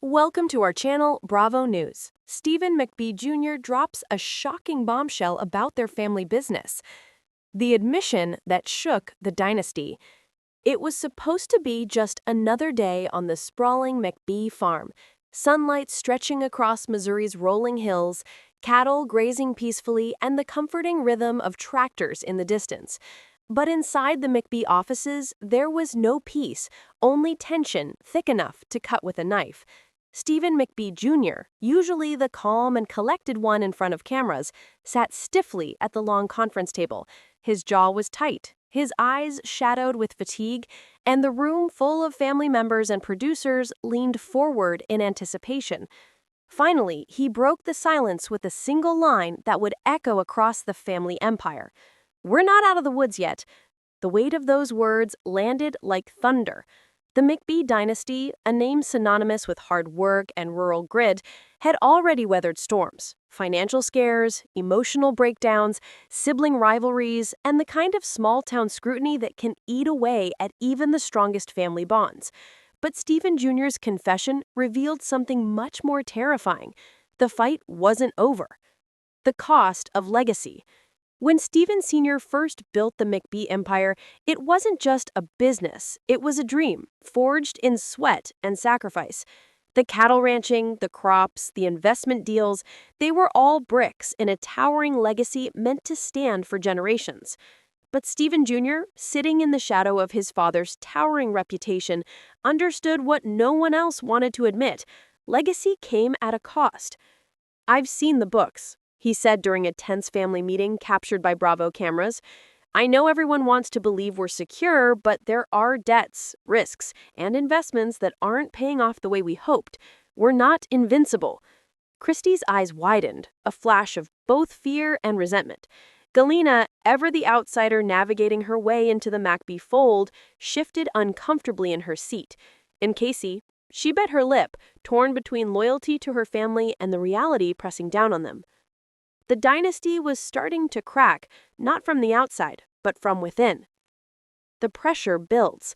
Welcome to our channel, Bravo News. Stephen McBee Jr. drops a shocking bombshell about their family business. The admission that shook the dynasty. It was supposed to be just another day on the sprawling McBee farm. Sunlight stretching across Missouri's rolling hills, cattle grazing peacefully, and the comforting rhythm of tractors in the distance. But inside the McBee offices, there was no peace, only tension thick enough to cut with a knife. Stephen McBee Jr., usually the calm and collected one in front of cameras, sat stiffly at the long conference table. His jaw was tight, his eyes shadowed with fatigue, and the room full of family members and producers leaned forward in anticipation. Finally, he broke the silence with a single line that would echo across the family empire. "We're not out of the woods yet." The weight of those words landed like thunder. The McBee dynasty, a name synonymous with hard work and rural grit, had already weathered storms, financial scares, emotional breakdowns, sibling rivalries, and the kind of small-town scrutiny that can eat away at even the strongest family bonds. But Stephen Jr.'s confession revealed something much more terrifying. The fight wasn't over. The cost of legacy. When Stephen Sr. first built the McBee empire, it wasn't just a business, it was a dream, forged in sweat and sacrifice. The cattle ranching, the crops, the investment deals, they were all bricks in a towering legacy meant to stand for generations. But Stephen Jr., sitting in the shadow of his father's towering reputation, understood what no one else wanted to admit. Legacy came at a cost. "I've seen the books," he said during a tense family meeting captured by Bravo cameras. "I know everyone wants to believe we're secure, but there are debts, risks, and investments that aren't paying off the way we hoped. We're not invincible." Christie's eyes widened, a flash of both fear and resentment. Galena, ever the outsider navigating her way into the McBee fold, shifted uncomfortably in her seat. And Casey, she bit her lip, torn between loyalty to her family and the reality pressing down on them. The dynasty was starting to crack, not from the outside, but from within. The pressure builds.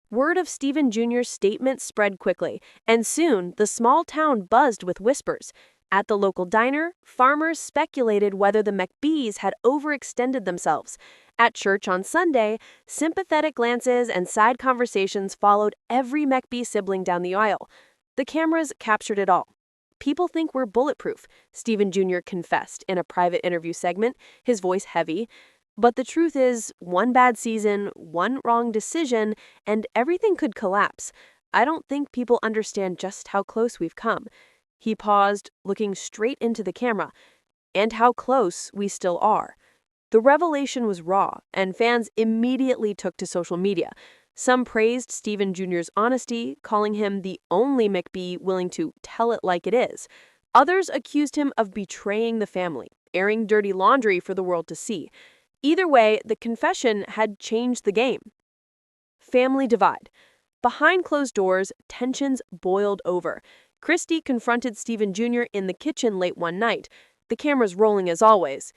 Word of Stephen Jr.'s statement spread quickly, and soon the small town buzzed with whispers. At the local diner, farmers speculated whether the McBees had overextended themselves. At church on Sunday, sympathetic glances and side conversations followed every McBee sibling down the aisle. The cameras captured it all. "People think we're bulletproof," Stephen Jr. confessed in a private interview segment, his voice heavy. "But the truth is, one bad season, one wrong decision, and everything could collapse. I don't think people understand just how close we've come." He paused, looking straight into the camera. "And how close we still are." The revelation was raw, and fans immediately took to social media. Some praised Stephen Jr.'s honesty, calling him the only McBee willing to tell it like it is. Others accused him of betraying the family, airing dirty laundry for the world to see. Either way, the confession had changed the game. Family divide. Behind closed doors, tensions boiled over. Christie confronted Stephen Jr. in the kitchen late one night, the cameras rolling as always.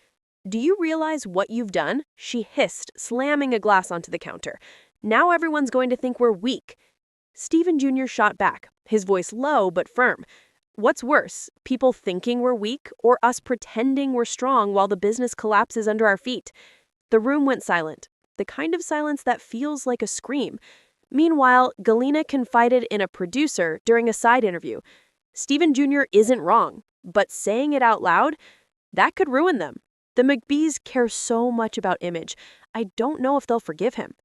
"Do you realize what you've done?" she hissed, slamming a glass onto the counter. "Now everyone's going to think we're weak." Stephen Jr. shot back, his voice low but firm. "What's worse, people thinking we're weak or us pretending we're strong while the business collapses under our feet?" The room went silent, the kind of silence that feels like a scream. Meanwhile, Galena confided in a producer during a side interview. "Stephen Jr. isn't wrong, but saying it out loud, that could ruin them. The McBees care so much about image. I don't know if they'll forgive him."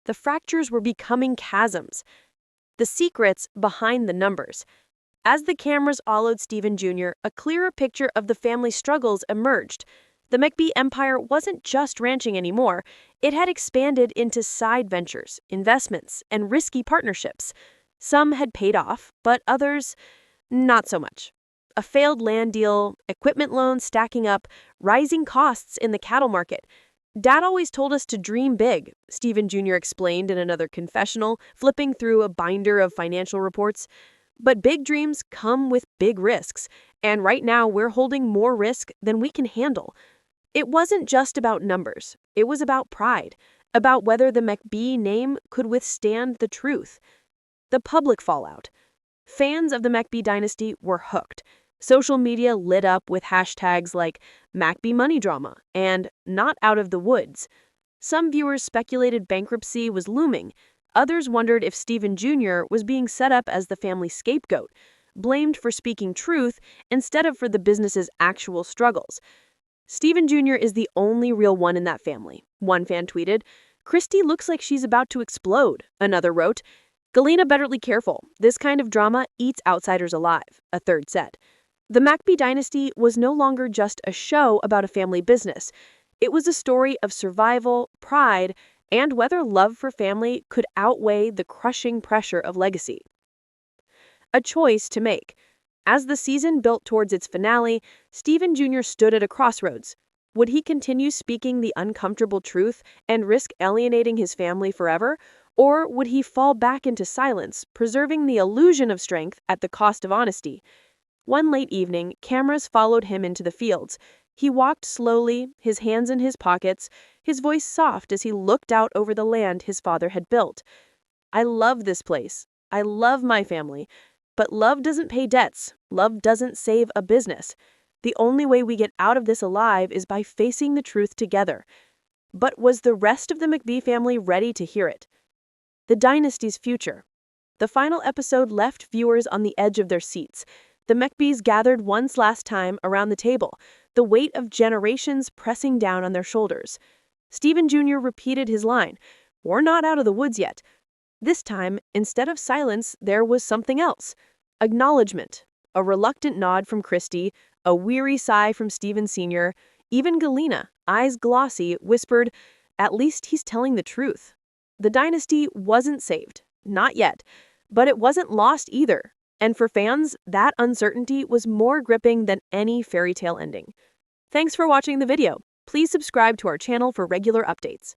The fractures were becoming chasms. The secrets behind the numbers. As the cameras followed Stephen Jr., a clearer picture of the family's struggles emerged. The McBee empire wasn't just ranching anymore. It had expanded into side ventures, investments, and risky partnerships. Some had paid off, but others, not so much. A failed land deal, equipment loans stacking up, rising costs in the cattle market. "Dad always told us to dream big," Stephen Jr. explained in another confessional, flipping through a binder of financial reports. "But big dreams come with big risks, and right now we're holding more risk than we can handle." It wasn't just about numbers. It was about pride, about whether the McBee name could withstand the truth. The public fallout. Fans of the McBee dynasty were hooked. Social media lit up with hashtags like McBee money drama and not out of the woods. Some viewers speculated bankruptcy was looming. Others wondered if Stephen Jr. was being set up as the family scapegoat, blamed for speaking truth instead of for the business's actual struggles. Stephen Jr. is the only real one in that family, one fan tweeted. Christy looks like she's about to explode, another wrote. Galena better be careful. This kind of drama eats outsiders alive, a third said. The McBee dynasty was no longer just a show about a family business. It was a story of survival, pride, and whether love for family could outweigh the crushing pressure of legacy. A choice to make. As the season built towards its finale, Stephen Jr. stood at a crossroads. Would he continue speaking the uncomfortable truth and risk alienating his family forever? Or would he fall back into silence, preserving the illusion of strength at the cost of honesty? One late evening, cameras followed him into the fields. He walked slowly, his hands in his pockets, his voice soft as he looked out over the land his father had built. I love this place. I love my family. But love doesn't pay debts. Love doesn't save a business. The only way we get out of this alive is by facing the truth together. But was the rest of the McBee family ready to hear it? The dynasty's future. The final episode left viewers on the edge of their seats. The McBees gathered once last time around the table, the weight of generations pressing down on their shoulders. Stephen Jr. repeated his line, "We're not out of the woods yet." This time, instead of silence, there was something else. Acknowledgement. A reluctant nod from Christy, a weary sigh from Stephen Sr., even Galena, eyes glossy, whispered, "At least he's telling the truth." The dynasty wasn't saved. Not yet. But it wasn't lost either. And for fans, that uncertainty was more gripping than any fairy tale ending. Thanks for watching the video. Please subscribe to our channel for regular updates.